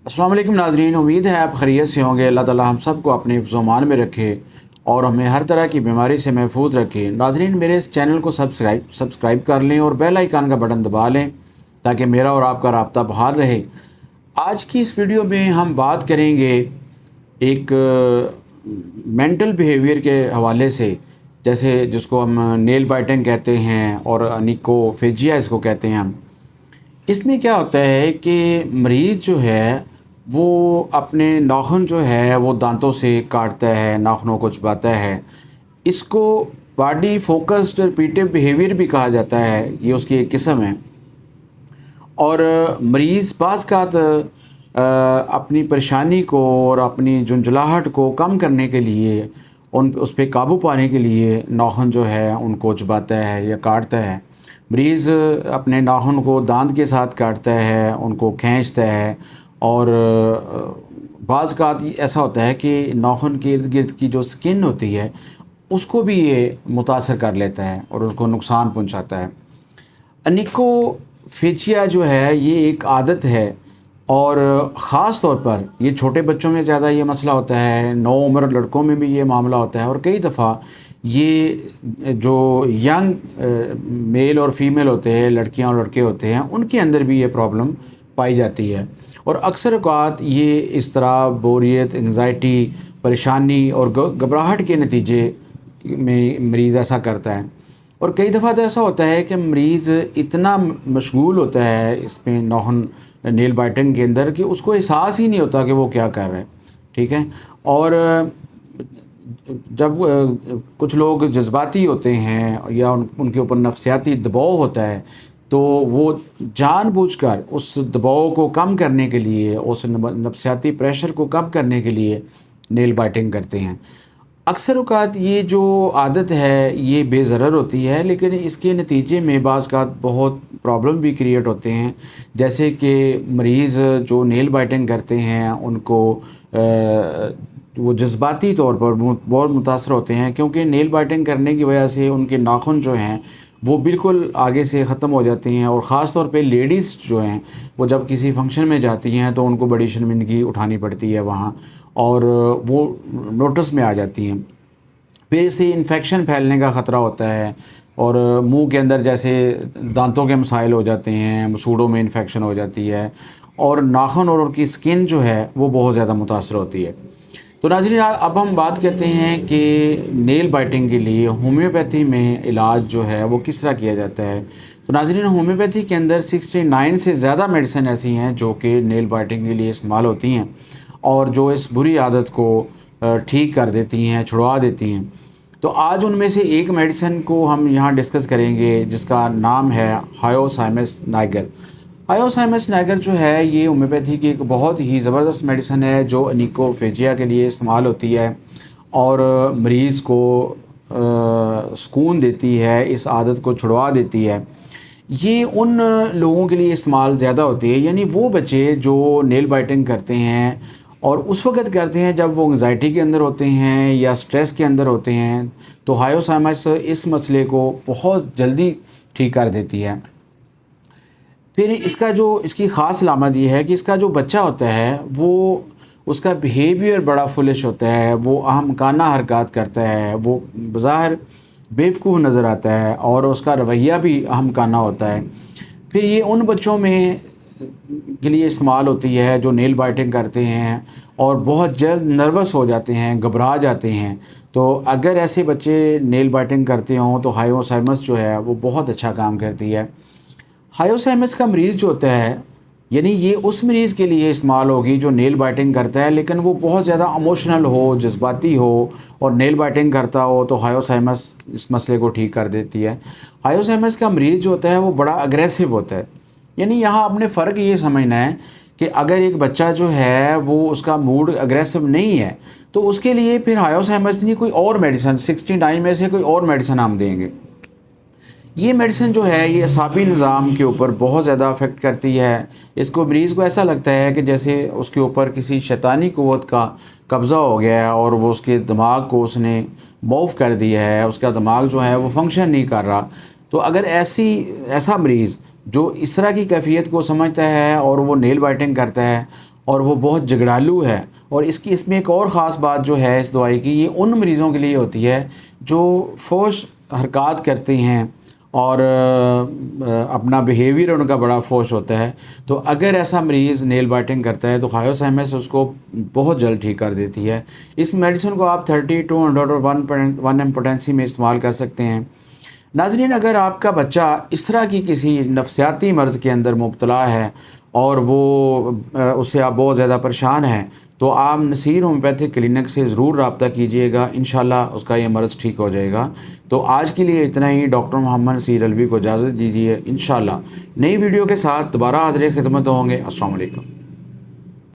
अस्सलाम वालेकुम नाज़रीन, उम्मीद है आप खैरियत से होंगे। अल्लाह ताला हम सब को अपने हिफ्ज़-ओ-मान में रखे और हमें हर तरह की बीमारी से महफूज रखे। नाज़रीन, मेरे इस चैनल को सब्सक्राइब कर लें और बेल आइकन का बटन दबा लें ताकि मेरा और आपका राब्ता बहाल रहे। आज की इस वीडियो में हम बात करेंगे एक मेंटल बिहेवियर के हवाले से, जैसे जिसको हम नेल बाइटिंग कहते हैं और अनिकोफेजिया इसको कहते हैं हम। इसमें क्या होता है कि मरीज़ जो है वो अपने नाखून जो है वो दांतों से काटता है, नाखूनों को चबाता है। इसको बॉडी फोकस्ड रिपीटिव बिहेवियर भी कहा जाता है, ये उसकी एक किस्म है। और मरीज़ बाज़ अपनी परेशानी को और अपनी झुंझलाहट को कम करने के लिए, उस पे काबू पाने के लिए नाखून जो है उनको चबाता है या काटता है। मरीज़ अपने नाखून को दांत के साथ काटता है, उनको खींचता है और बाज़ ऐसा होता है कि नाखून के इर्द गिर्द की जो स्किन होती है उसको भी ये मुतासर कर लेता है और उसको नुकसान पहुंचाता है। अनिकोफेजिया जो है ये एक आदत है और ख़ास तौर पर ये छोटे बच्चों में ज़्यादा ये मसला होता है, नौउम्र लड़कों में भी ये मामला होता है और कई दफ़ा ये जो यंग मेल और फीमेल होते हैं, लड़कियां और लड़के होते हैं, उनके अंदर भी ये प्रॉब्लम पाई जाती है। और अक्सर औक़ात ये इस तरह बोरियत, एंग्ज़ायटी, परेशानी और घबराहट के नतीजे में मरीज़ ऐसा करता है। और कई दफ़ा तो ऐसा होता है कि मरीज़ इतना मशगूल होता है इसमें नाखून नेल बाइटिंग के अंदर कि उसको एहसास ही नहीं होता कि वो क्या कर रहा है। ठीक है। और जब कुछ लोग जज्बाती होते हैं या उनके ऊपर नफसियाती दबाव होता है, तो वो जानबूझकर उस दबाव को कम करने के लिए, उस नफसियाती प्रेशर को कम करने के लिए नेल बाइटिंग करते हैं। अक्सर औक़ात ये जो आदत है ये बेज़रर होती है, लेकिन इसके नतीजे में बाज़ बहुत प्रॉब्लम भी क्रिएट होते हैं। जैसे कि मरीज़ जो नेल बाइटिंग करते हैं उनको वो जज्बाती तौर पर बहुत मुतासर होते हैं, क्योंकि नेल बाइटिंग करने की वजह से उनके नाखून जो हैं वो बिल्कुल आगे से ख़त्म हो जाते हैं। और ख़ास तौर पे लेडीज़ जो हैं वो जब किसी फंक्शन में जाती हैं तो उनको बड़ी शर्मिंदगी उठानी पड़ती है वहाँ, और वो नोटिस में आ जाती हैं। फिर इससे इन्फेक्शन फैलने का ख़तरा होता है और मुंह के अंदर जैसे दांतों के मसाइल हो जाते हैं, मसूड़ों में इन्फेक्शन हो जाती है और नाखून और उनकी स्किन जो है वो बहुत ज़्यादा मुतासर होती है। तो नाज़रीन, अब हम बात करते हैं कि नेल बाइटिंग के लिए होम्योपैथी में इलाज जो है वो किस तरह किया जाता है। तो नाज़रीन, होम्योपैथी के अंदर 69 से ज़्यादा मेडिसिन ऐसी हैं जो कि नेल बाइटिंग के लिए इस्तेमाल होती हैं और जो इस बुरी आदत को ठीक कर देती हैं, छुड़वा देती हैं। तो आज उनमें से एक मेडिसिन को हम यहाँ डिस्कस करेंगे जिसका नाम है हायोसाइमस नाइगर। हायोसाइमस नाइगर जो है ये होम्योपैथी की एक बहुत ही ज़बरदस्त मेडिसिन है जो अनिकोफेजिया के लिए इस्तेमाल होती है और मरीज़ को सुकून देती है, इस आदत को छुड़वा देती है। ये उन लोगों के लिए इस्तेमाल ज़्यादा होती है, यानी वो बच्चे जो नेल बाइटिंग करते हैं और उस वक़्त करते हैं जब वो एंग्ज़ायटी के अंदर होते हैं या स्ट्रेस के अंदर होते हैं, तो हायोसाइमस इस मसले को बहुत जल्दी ठीक कर देती है। फिर इसकी ख़ास अलामत ये है कि इसका जो बच्चा होता है वो उसका बिहेवियर बड़ा फुलिश होता है, वो अहमकाना हरकत करता है, वो बज़ाहिर बेवकूफ़ नज़र आता है और उसका रवैया भी अहमकाना होता है। फिर ये उन बच्चों में के लिए इस्तेमाल होती है जो नेल बाइटिंग करते हैं और बहुत जल्द नर्वस हो जाते हैं, घबरा जाते हैं। तो अगर ऐसे बच्चे नेल बाइटिंग करते हों तो हायोसाइमस जो है वो बहुत अच्छा काम करती है। हायोसाइमस का मरीज़ जो होता है, यानी ये उस मरीज़ के लिए इस्तेमाल होगी जो नेल बाइटिंग करता है लेकिन वो बहुत ज़्यादा इमोशनल हो, जज्बाती हो और नेल बाइटिंग करता हो, तो हायोसाइमस इस मसले को ठीक कर देती है। हायोसाइमस का मरीज़ जो होता है वो बड़ा अग्रेसिव होता है, यानी यहाँ आपने फ़र्क ये समझना है कि अगर एक बच्चा जो है वो उसका मूड अग्रेसिव नहीं है तो उसके लिए फिर हायोसाइमस नहीं, कोई और मेडिसिन 69 में से कोई और मेडिसिन हम देंगे। ये मेडिसिन जो है ये असाबी निज़ाम के ऊपर बहुत ज़्यादा अफेक्ट करती है। इसको मरीज़ को ऐसा लगता है कि जैसे उसके ऊपर किसी शैतानी क़ुव्वत का कब्ज़ा हो गया है और वो उसके दिमाग को उसने मौफ कर दिया है, उसका दिमाग जो है वो फंक्शन नहीं कर रहा। तो अगर ऐसा मरीज़ जो इस तरह की कैफियत को समझता है और वो नेल बाइटिंग करता है और वो बहुत झगड़ालू है। और इसमें एक और ख़ास बात जो है इस दवाई की, ये उन मरीज़ों के लिए होती है जो फोश हरकत करते हैं और अपना बिहेवियर उनका बड़ा फोश होता है। तो अगर ऐसा मरीज़ नेल बाइटिंग करता है तो हायोसाइमस उसको बहुत जल्द ठीक कर देती है। इस मेडिसिन को आप 30, 200 और 1 पोटेंसी में इस्तेमाल कर सकते हैं। नाज़रीन, अगर आपका बच्चा इस तरह की किसी नफ्सियाती मर्ज़ के अंदर मुब्तला है और वो उससे आप बहुत ज़्यादा परेशान हैं, तो आप नसीर होम्योपैथिक क्लिनिक से ज़रूर रब्ता कीजिएगा, इंशाल्लाह उसका ये मर्ज़ ठीक हो जाएगा। तो आज के लिए इतना ही। डॉक्टर मोहम्मद नसीर अलवी को इजाज़त दीजिए। इंशाल्लाह नई वीडियो के साथ दोबारा हाज़िर खिदमत होंगे। अस्सलाम वालेकुम।